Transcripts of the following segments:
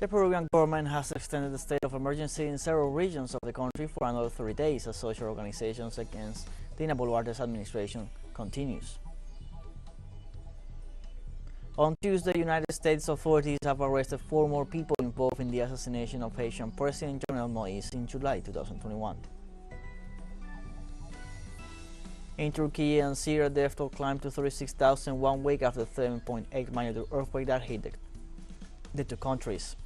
The Peruvian government has extended the state of emergency in several regions of the country for another 3 days as social organizations against Dina Boluarte's administration continues. On Tuesday, United States authorities have arrested 4 more people involved in the assassination of Haitian President General Moïse in July 2021. In Türkiye and Syria, the death toll climbed to 36,000 1 week after the 7.8 magnitude earthquake that hit the two countries.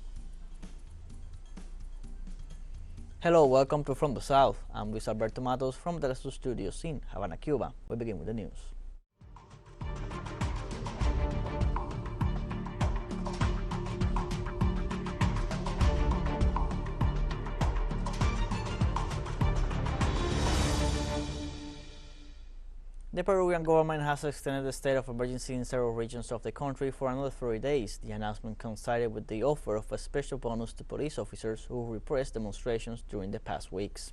Hello, welcome to From the South. I'm Luis Alberto Matos from the teleSUR studios in Havana, Cuba. We begin with the news. The Peruvian government has extended the state of emergency in several regions of the country for another 3 days. The announcement coincided with the offer of a special bonus to police officers who repressed demonstrations during the past weeks.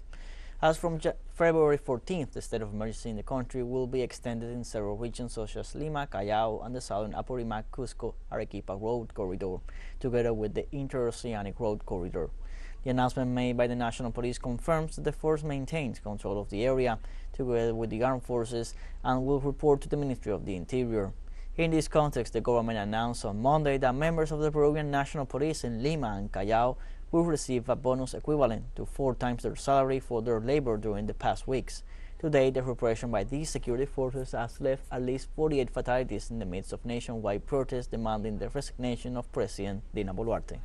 As from February 14th, the state of emergency in the country will be extended in several regions such as Lima, Callao, and the southern Apurimac-Cusco-Arequipa road corridor, together with the interoceanic road corridor. The announcement made by the National Police confirms that the force maintains control of the area, together with the armed forces, and will report to the Ministry of the Interior. In this context, the government announced on Monday that members of the Peruvian National Police in Lima and Callao will receive a bonus equivalent to 4 times their salary for their labor during the past weeks. Today, the repression by these security forces has left at least 48 fatalities in the midst of nationwide protests demanding the resignation of President Dina Boluarte.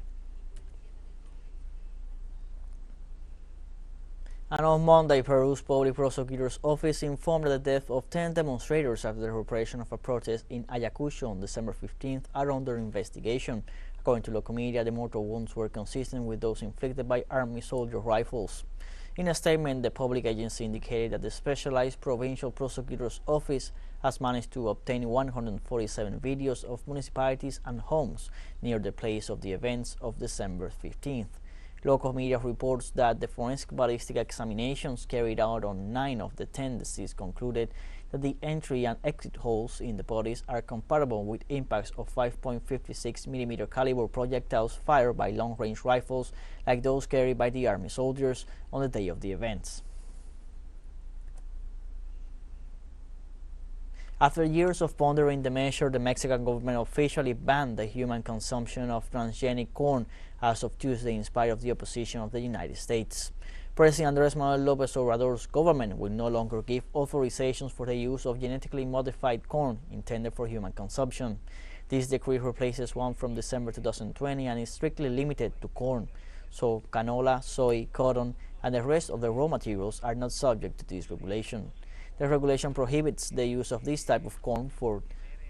And on Monday, Peru's Public Prosecutor's Office informed that the death of 10 demonstrators after the repression of a protest in Ayacucho on December 15th are under investigation. According to local media, the mortal wounds were consistent with those inflicted by Army soldier rifles. In a statement, the public agency indicated that the Specialized Provincial Prosecutor's Office has managed to obtain 147 videos of municipalities and homes near the place of the events of December 15th. Local media reports that the forensic ballistic examinations carried out on 9 of the 10 deceased concluded that the entry and exit holes in the bodies are compatible with impacts of 5.56 mm caliber projectiles fired by long-range rifles like those carried by the Army soldiers on the day of the events. After years of pondering the measure, the Mexican government officially banned the human consumption of transgenic corn as of Tuesday in spite of the opposition of the United States. President Andrés Manuel López Obrador's government will no longer give authorizations for the use of genetically modified corn intended for human consumption. This decree replaces one from December 2020 and is strictly limited to corn. So canola, soy, cotton, and the rest of the raw materials are not subject to this regulation. The regulation prohibits the use of this type of corn for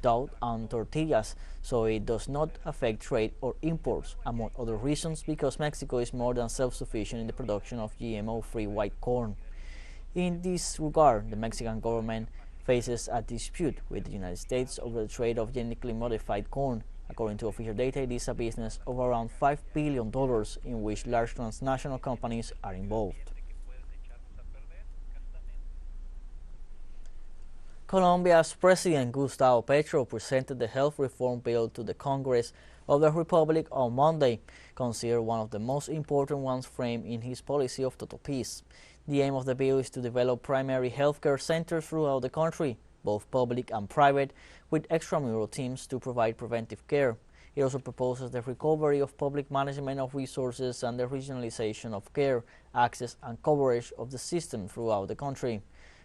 dough and tortillas, so it does not affect trade or imports, among other reasons because Mexico is more than self-sufficient in the production of GMO-free white corn. In this regard, the Mexican government faces a dispute with the United States over the trade of genetically modified corn. According to official data, it is a business of around $5 billion in which large transnational companies are involved. Colombia's President Gustavo Petro presented the health reform bill to the Congress of the Republic on Monday, considered one of the most important ones framed in his policy of total peace. The aim of the bill is to develop primary healthcare centers throughout the country, both public and private, with extramural teams to provide preventive care. It also proposes the recovery of public management of resources and the regionalization of care, access, and coverage of the system throughout the country.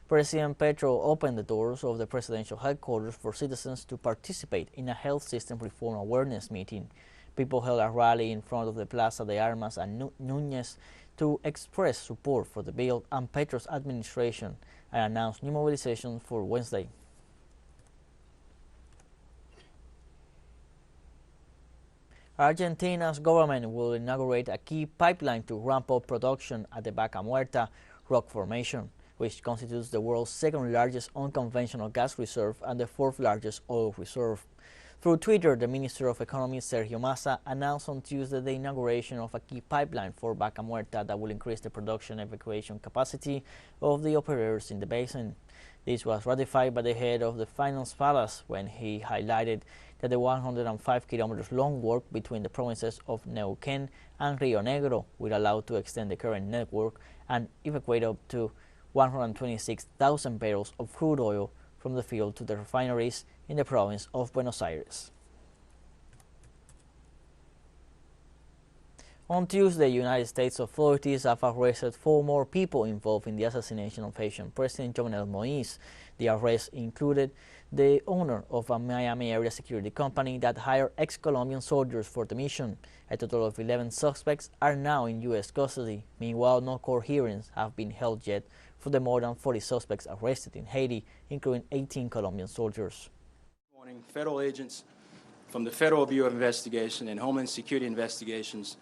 President Petro opened the doors of the presidential headquarters for citizens to participate in a health system reform awareness meeting. People held a rally in front of the Plaza de Armas and Núñez to express support for the bill and Petro's administration and announced new mobilization for Wednesday. Argentina's government will inaugurate a key pipeline to ramp up production at the Vaca Muerta rock formation, which constitutes the world's second largest unconventional gas reserve and the 4th largest oil reserve. Through Twitter, the Minister of Economy, Sergio Massa, announced on Tuesday the inauguration of a key pipeline for Vaca Muerta that will increase the production evacuation capacity of the operators in the basin. This was ratified by the head of the Finance Palace when he highlighted that the 105 kilometers long work between the provinces of Neuquén and Rio Negro will allow to extend the current network and evacuate up to 126,000 barrels of crude oil from the field to the refineries in the province of Buenos Aires. On Tuesday, United States authorities have arrested 4 more people involved in the assassination of Haitian President Jovenel Moïse. The arrest included the owner of a Miami area security company that hired ex-Colombian soldiers for the mission. A total of 11 suspects are now in U.S. custody. Meanwhile, no court hearings have been held yet for the more than 40 suspects arrested in Haiti, including 18 Colombian soldiers. This morning, federal agents from the Federal Bureau of Investigation and Homeland Security Investigations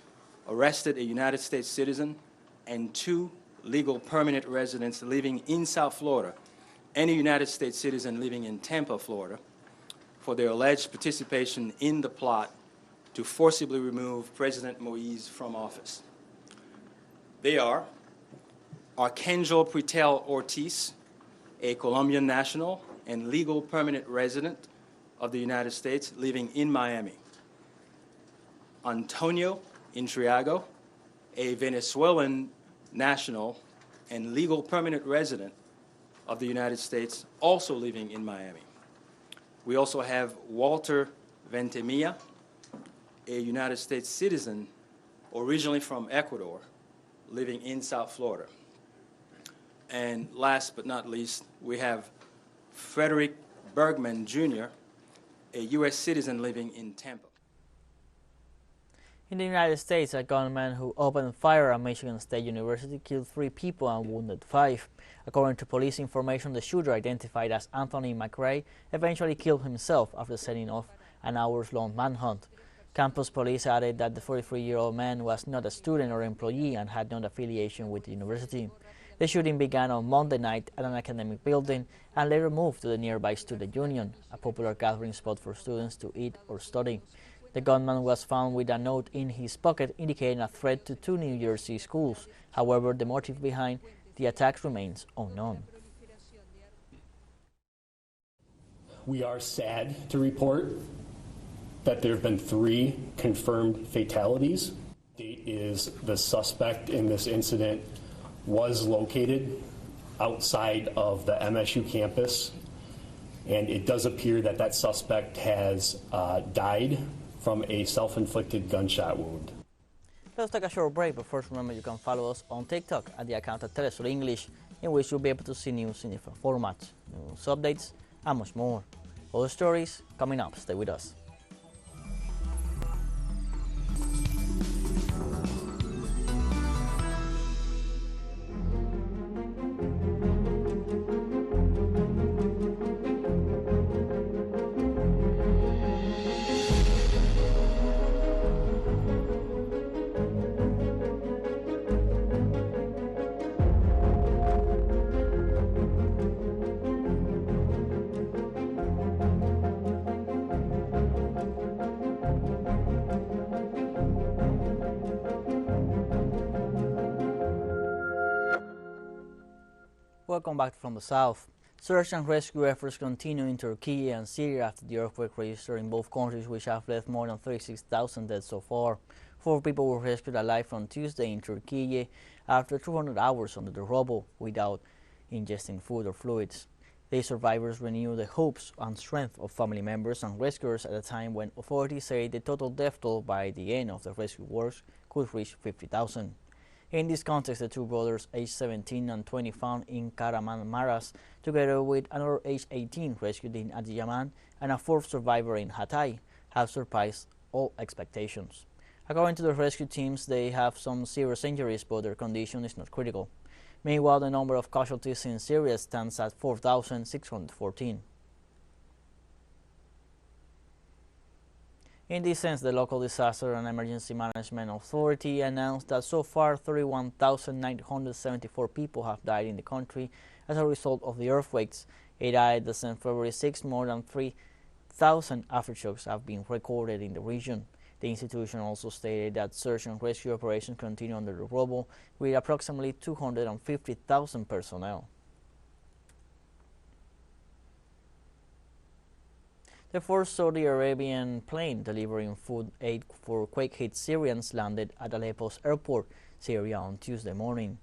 arrested a United States citizen and 2 legal permanent residents living in South Florida and a United States citizen living in Tampa, Florida, for their alleged participation in the plot to forcibly remove President Moïse from office. They are Arcangel Pretel Ortiz, a Colombian national and legal permanent resident of the United States living in Miami. Antonio Intriago, a Venezuelan national and legal permanent resident of the United States, also living in Miami. We also have Walter Ventimilla, a United States citizen originally from Ecuador, living in South Florida. And last but not least, we have Frederick Bergman, Jr., a U.S. citizen living in Tampa. In the United States, a gunman who opened fire at Michigan State University killed 3 people and wounded 5. According to police information, the shooter, identified as Anthony McRae, eventually killed himself after setting off an hours-long manhunt. Campus police added that the 43-year-old man was not a student or employee and had no affiliation with the university. The shooting began on Monday night at an academic building and later moved to the nearby Student Union, a popular gathering spot for students to eat or study. The gunman was found with a note in his pocket indicating a threat to 2 New Jersey schools. However, the motive behind the attack remains unknown. We are sad to report that there have been 3 confirmed fatalities. Date is the suspect in this incident was located outside of the MSU campus, and it does appear that that suspect has died from a self-inflicted gunshot wound. Let's take a short break, but first remember you can follow us on TikTok at the account of teleSUR English, in which you'll be able to see news in different formats, news updates, and much more. Other stories coming up. Stay with us. Welcome back from the south. Search and rescue efforts continue in Türkiye and Syria after the earthquake registered in both countries, which have left more than 36,000 dead so far. 4 people were rescued alive on Tuesday in Türkiye after 200 hours under the rubble without ingesting food or fluids. The survivors renew the hopes and strength of family members and rescuers at a time when authorities say the total death toll by the end of the rescue works could reach 50,000. In this context, the 2 brothers, aged 17 and 20, found in Kahramanmaraş, together with another aged 18 rescued in Adıyaman and a 4th survivor in Hatay, have surpassed all expectations. According to the rescue teams, they have some serious injuries, but their condition is not critical. Meanwhile, the number of casualties in Syria stands at 4,614. In this sense, the local Disaster and Emergency Management Authority announced that so far 31,974 people have died in the country as a result of the earthquakes. It added that since February 6, more than 3,000 aftershocks have been recorded in the region. The institution also stated that search and rescue operations continue under the rubble with approximately 250,000 personnel. The first Saudi Arabian plane delivering food aid for quake-hit Syrians landed at Aleppo's airport, Syria, on Tuesday morning.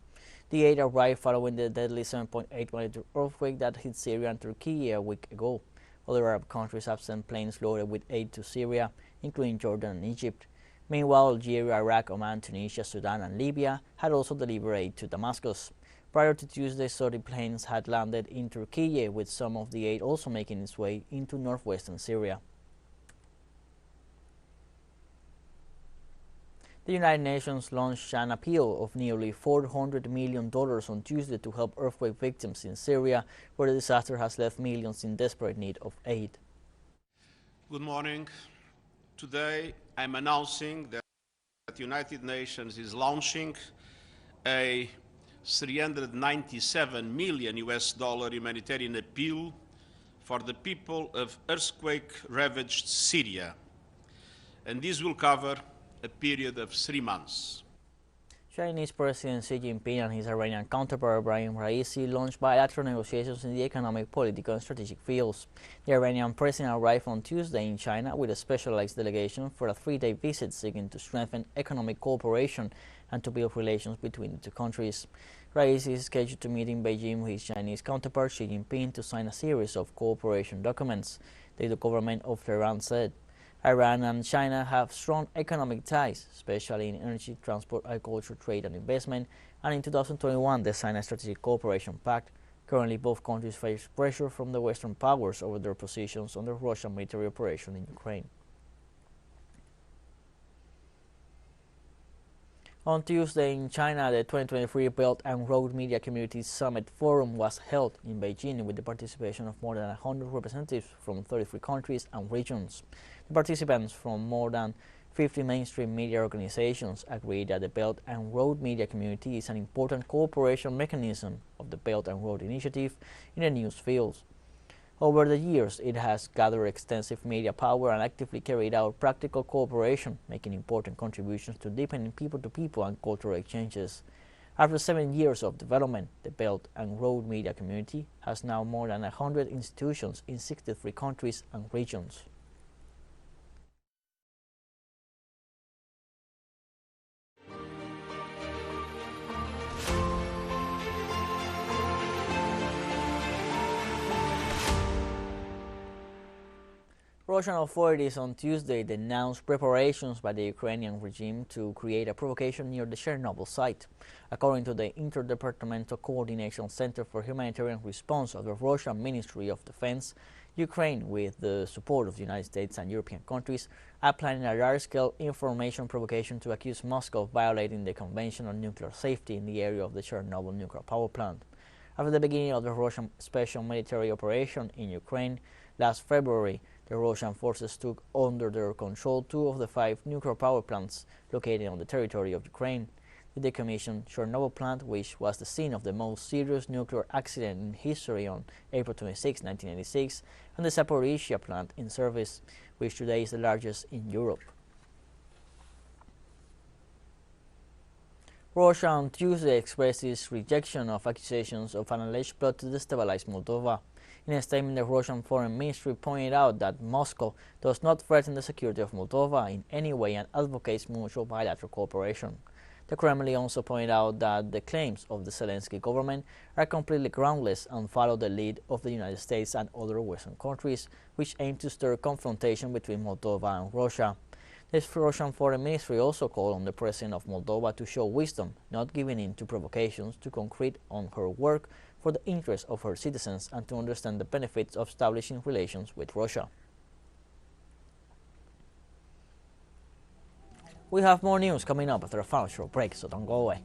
The aid arrived following the deadly 7.8 magnitude earthquake that hit Syria and Turkey a week ago. Other Arab countries have sent planes loaded with aid to Syria, including Jordan and Egypt. Meanwhile, Algeria, Iraq, Oman, Tunisia, Sudan, and Libya had also delivered aid to Damascus. Prior to Tuesday, Saudi planes had landed in Türkiye, with some of the aid also making its way into northwestern Syria. The United Nations launched an appeal of nearly $400 million on Tuesday to help earthquake victims in Syria, where the disaster has left millions in desperate need of aid. Good morning. Today, I'm announcing that the United Nations is launching a $397 million humanitarian appeal for the people of earthquake-ravaged Syria, and this will cover a period of 3 months. Chinese President Xi Jinping and his Iranian counterpart Ibrahim Raisi launched bilateral negotiations in the economic, political and strategic fields. The Iranian president arrived on Tuesday in China with a specialized delegation for a 3-day visit seeking to strengthen economic cooperation and to build relations between the two countries. Raisi is scheduled to meet in Beijing with his Chinese counterpart Xi Jinping to sign a series of cooperation documents, the government of Tehran said. Iran and China have strong economic ties, especially in energy, transport, agriculture, trade and investment, and in 2021 they signed a strategic cooperation pact. Currently, both countries face pressure from the Western powers over their positions on the Russian military operation in Ukraine. On Tuesday in China, the 2023 Belt and Road Media Community Summit Forum was held in Beijing with the participation of more than 100 representatives from 33 countries and regions. The participants from more than 50 mainstream media organizations agreed that the Belt and Road Media Community is an important cooperation mechanism of the Belt and Road Initiative in the news fields. Over the years, it has gathered extensive media power and actively carried out practical cooperation, making important contributions to deepening people-to-people and cultural exchanges. After 7 years of development, the Belt and Road Media Community has now more than 100 institutions in 63 countries and regions. Russian authorities on Tuesday denounced preparations by the Ukrainian regime to create a provocation near the Chernobyl site. According to the Interdepartmental Coordination Center for Humanitarian Response of the Russian Ministry of Defense, Ukraine, with the support of the United States and European countries, are planning a large-scale information provocation to accuse Moscow of violating the Convention on Nuclear Safety in the area of the Chernobyl nuclear power plant. After the beginning of the Russian special military operation in Ukraine last February, the Russian forces took under their control 2 of the 5 nuclear power plants located on the territory of Ukraine. The decommissioned Chernobyl plant, which was the scene of the most serious nuclear accident in history on April 26, 1986, and the Zaporizhzhia plant in service, which today is the largest in Europe. Russia on Tuesday expressed its rejection of accusations of an alleged plot to destabilize Moldova. In a statement, the Russian Foreign Ministry pointed out that Moscow does not threaten the security of Moldova in any way and advocates mutual bilateral cooperation. The Kremlin also pointed out that the claims of the Zelensky government are completely groundless and follow the lead of the United States and other Western countries, which aim to stir confrontation between Moldova and Russia. The Russian Foreign Ministry also called on the President of Moldova to show wisdom, not giving in to provocations, to concrete on her work for the interests of her citizens and to understand the benefits of establishing relations with Russia. We have more news coming up after a final short break, so don't go away.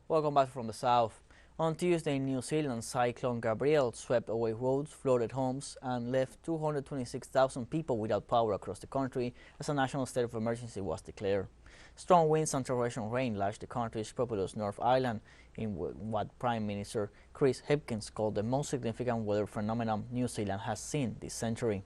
Welcome back from the south. On Tuesday in New Zealand, Cyclone Gabrielle swept away roads, flooded homes, and left 226,000 people without power across the country as a national state of emergency was declared. Strong winds and torrential rain lashed the country's populous North Island in what Prime Minister Chris Hipkins called the most significant weather phenomenon New Zealand has seen this century.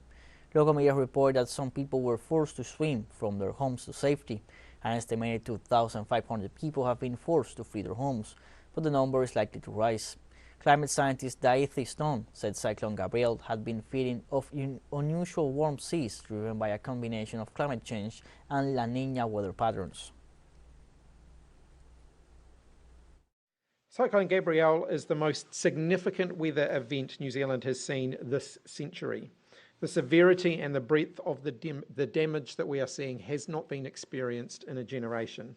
Local media report that some people were forced to swim from their homes to safety. An estimated 2,500 people have been forced to flee their homes, but the number is likely to rise. Climate scientist Daithi Stone said Cyclone Gabrielle had been feeding off unusual warm seas driven by a combination of climate change and La Niña weather patterns. Cyclone Gabrielle is the most significant weather event New Zealand has seen this century. The severity and the breadth of the damage that we are seeing has not been experienced in a generation.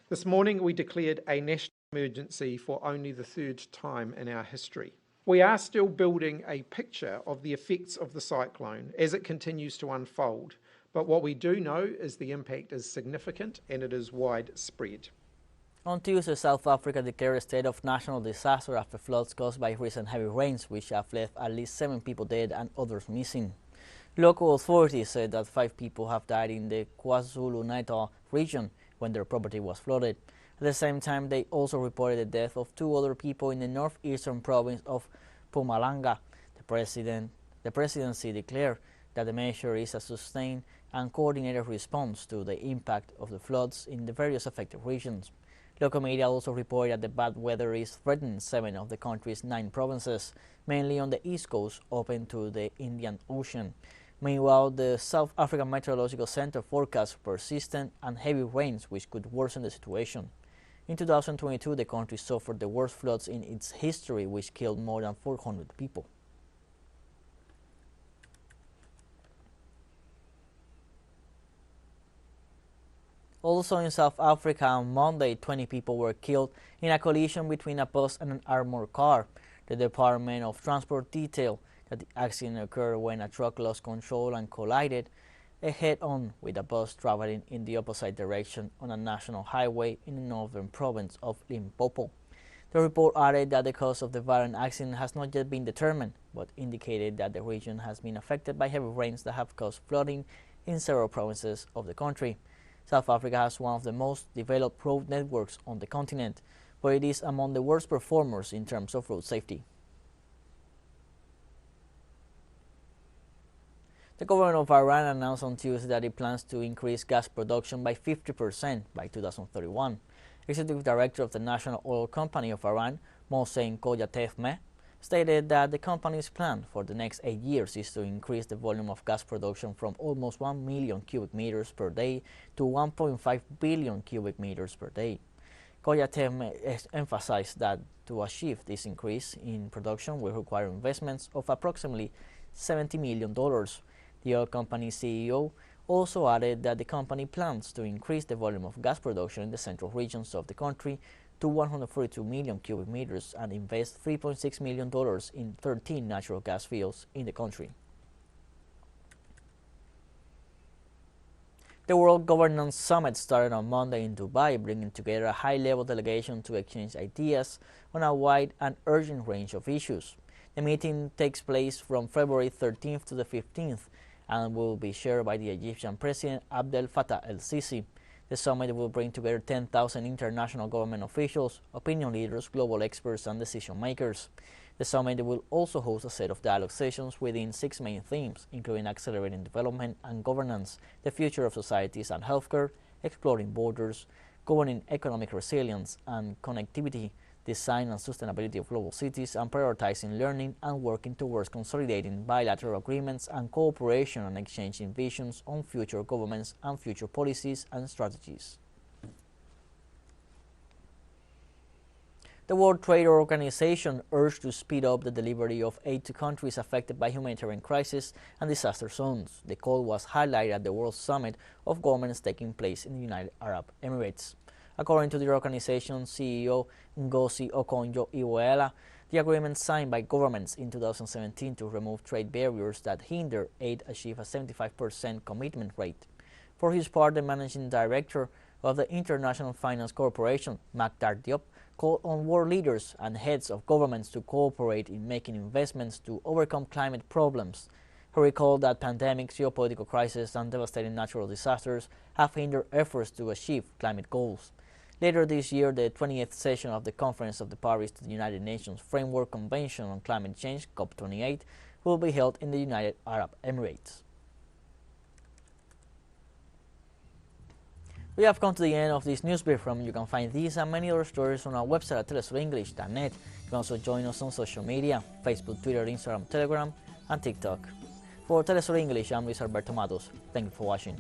This morning we declared a national emergency for only the third time in our history. We are still building a picture of the effects of the cyclone as it continues to unfold, but what we do know is the impact is significant and it is widespread. On Tuesday, South Africa declared a state of national disaster after floods caused by recent heavy rains, which have left at least 7 people dead and others missing. Local authorities said that 5 people have died in the KwaZulu-Natal region when their property was flooded. At the same time, they also reported the death of 2 other people in the northeastern province of Mpumalanga. The presidency declared that the measure is a sustained and coordinated response to the impact of the floods in the various affected regions. Local media also reported that the bad weather is threatening 7 of the country's 9 provinces, mainly on the east coast, open to the Indian Ocean. Meanwhile, the South African Meteorological Center forecasts persistent and heavy rains which could worsen the situation. In 2022, the country suffered the worst floods in its history, which killed more than 400 people. Also in South Africa, on Monday, 20 people were killed in a collision between a bus and an armored car. The Department of Transport detailed that the accident occurred when a truck lost control and collided head-on with a bus traveling in the opposite direction on a national highway in the northern province of Limpopo. The report added that the cause of the violent accident has not yet been determined, but indicated that the region has been affected by heavy rains that have caused flooding in several provinces of the country. South Africa has one of the most developed road networks on the continent, but it is among the worst performers in terms of road safety. The government of Iran announced on Tuesday that it plans to increase gas production by 50% by 2031. Executive Director of the National Oil Company of Iran, Mohsen Koyatevmeh, stated that the company's plan for the next 8 years is to increase the volume of gas production from almost 1 million cubic meters per day to 1.5 billion cubic meters per day. Koyatevmeh emphasized that to achieve this increase in production will require investments of approximately $70 million. The oil company's CEO also added that the company plans to increase the volume of gas production in the central regions of the country to 142 million cubic meters and invest $3.6 million in 13 natural gas fields in the country. The World Governance Summit started on Monday in Dubai, bringing together a high-level delegation to exchange ideas on a wide and urgent range of issues. The meeting takes place from February 13th to the 15th and will be chaired by the Egyptian President Abdel Fattah el-Sisi. The summit will bring together 10,000 international government officials, opinion leaders, global experts, and decision makers. The summit will also host a set of dialogue sessions within 6 main themes, including accelerating development and governance, the future of societies and healthcare, exploring borders, governing economic resilience and connectivity, design and sustainability of global cities, and prioritizing learning and working towards consolidating bilateral agreements and cooperation and exchanging visions on future governments and future policies and strategies. The World Trade Organization urged to speed up the delivery of aid to countries affected by humanitarian crisis and disaster zones. The call was highlighted at the World Summit of Governments taking place in the United Arab Emirates. According to the organization's CEO, Ngozi Okonjo-Iweala, the agreement signed by governments in 2017 to remove trade barriers that hinder aid achieved a 75% commitment rate. For his part, the managing director of the International Finance Corporation, Maktar Diop, called on world leaders and heads of governments to cooperate in making investments to overcome climate problems. He recalled that pandemics, geopolitical crises, and devastating natural disasters have hindered efforts to achieve climate goals. Later this year, the 20th session of the Conference of the Parties to the United Nations Framework Convention on Climate Change, COP28, will be held in the United Arab Emirates. We have come to the end of this news brief. You can find these and many other stories on our website at telesurenglish.net. You can also join us on social media: Facebook, Twitter, Instagram, Telegram, and TikTok. For TeleSUR English, I'm Luis Alberto Matos. Thank you for watching.